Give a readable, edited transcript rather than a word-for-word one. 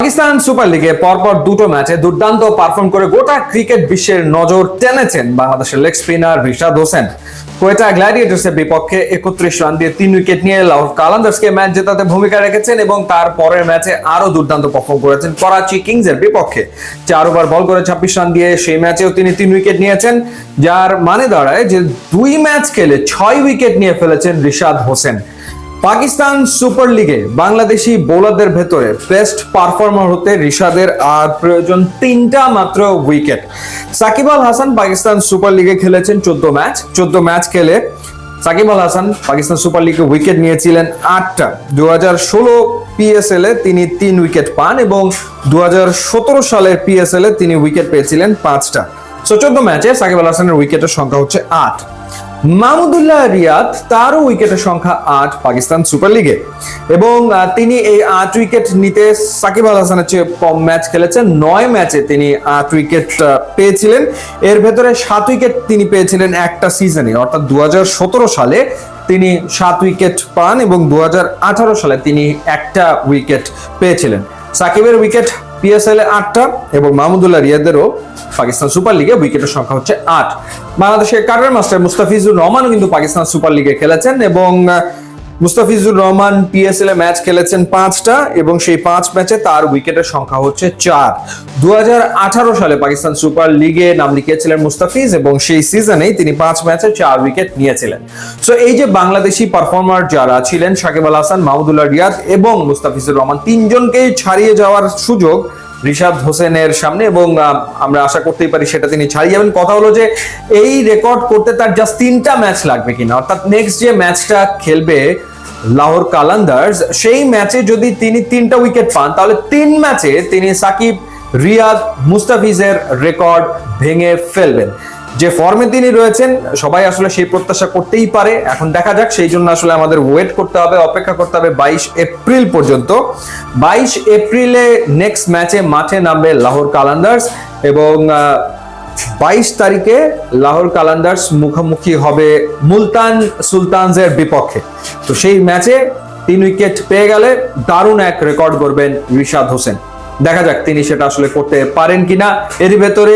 Pakistan super লিগে পরপর দুটো ম্যাচে দুর্দান্ত পারফর্ম করে গোটা ক্রিকেট বিশ্বের নজর টেনেছেন বাংলাদেশের লেগ স্পিনার রিশাদ হোসেন। কোয়েটা গ্ল্যাডিয়েটর্সের বিপক্ষে 31 রান দিয়ে 3 উইকেট নিয়ে লাহোর কালান্দার্সকে ম্যাচ জেতাতে ভূমিকা রেখেছেন এবং তার পরের ম্যাচে আরো দুর্দান্ত পারফর্ম করেছেন করাচি কিংসের বিপক্ষে। 4 ওভার বল করে 26 রান দিয়ে সেই ম্যাচেও তিনি 3 উইকেট নিয়েছেন, যার মানে দাঁড়ায় যে 2 ম্যাচ খেলে 6 উইকেট নিয়ে ফেলেছেন রিশাদ হোসেন। পাকিস্তান সুপার লিগে বাংলাদেশি বোলারদের ভেতরে বেস্ট পারফর্মার হতে রিশাদের আর প্রয়োজন 3টা মাত্র উইকেট। সাকিব আল হাসান পাকিস্তান সুপার লিগে খেলেছেন 14 ম্যাচ খেলে সাকিব আল হাসান পাকিস্তান সুপার লিগে উইকেট নিয়েছিলেন 8টা। 2016 পিএসএল এ তিনি 3 উইকেট পান এবং 2017 সালের পিএসএল এ তিনি উইকেট পেয়েছিলেন 5টা। 14 ম্যাচে সাকিব আল হাসানের উইকেটের সংখ্যা হচ্ছে 8। মাহমুদুল্লাহ রিয়াদ, তারও উইকেটের সংখ্যা 8 পাকিস্তান সুপার লিগে, এবং তিনি এই 8 উইকেট নিতে সাকিব আল হাসানের চেয়ে কম ম্যাচ খেলেছেন। 9 ম্যাচে তিনি 8 উইকেট পেয়েছিলেন, এর ভেতরে 7 উইকেট তিনি পেয়েছিলেন একটা সিজনে, অর্থাৎ 2017 সালে তিনি 7 উইকেট পান এবং 2018 সালে তিনি একটা উইকেট পেয়েছিলেন। সাকিবের উইকেট পিএসএল এ 8টা এবং মাহমুদুল্লাহ রিয়াদেরও পাকিস্তান সুপার লিগে উইকেটের সংখ্যা হচ্ছে 8। বাংলাদেশের কাটার মাস্টার মুস্তাফিজুর রহমানও কিন্তু পাকিস্তান সুপার লিগে খেলেছেন এবং মুস্তাফিজুর রহমান পিএসএল এ ম্যাচ খেলেছেন 5টা এবং সেই 5 ম্যাচে তার উইকেটের সংখ্যা হচ্ছে 4। 2018 সালে পাকিস্তান সুপার লিগে নাম লিখিয়েছিলেন মুস্তাফিজ এবং সেই সিজনেই তিনি 5 ম্যাচে 4 উইকেট নিয়েছিলেন। সো এই যে বাংলাদেশি পারফর্মার যারা ছিলেন সাকিব আল হাসান, মাহমুদুল্লাহ রিয়াদ এবং মুস্তাফিজুর রহমান, 3জনকেই ছাড়িয়ে যাওয়ার সুযোগ রিশাদ হোসেনের সামনে এবং আমরা আশা করতেই পারি সেটা তিনি ছাড়িয়ে যাবেন। কথা হলো যে এই রেকর্ড করতে তার জাস্ট 3টা ম্যাচ লাগবে কিনা, অর্থাৎ নেক্সট যে ম্যাচটা খেলবে লাহোর কালান্দার্স, সেই ম্যাচে যদি তিনি 3টা উইকেট পান তাহলে 3 ম্যাচে তিনি সাকিব, রিয়াদ, মুস্তাফিজের রেকর্ড ভেঙে ফেলবেন। যে ফর্মে তিনি রয়েছেন সবাই আসলে সেই প্রত্যাশা করতেই পারে। এখন দেখা যাক, সেই জন্য আসলে আমাদের ওয়েট করতে হবে, অপেক্ষা করতে হবে 22 এপ্রিল পর্যন্ত। 22 এপ্রিলে নেক্সট ম্যাচে মাঠে নামবে লাহোর কালান্দার্স এবং 22 তারিখে লাহোর কালান্দার্স মুখোমুখি হবে মুলতান সুলতানসের বিপক্ষে। তো সেই ম্যাচে 3 উইকেট পেয়ে গেলে দারুণ এক রেকর্ড করবেন রিশাদ হোসেন। দেখা যাক তিনি সেটা আসলে করতে পারেন কিনা। এর ভেতরে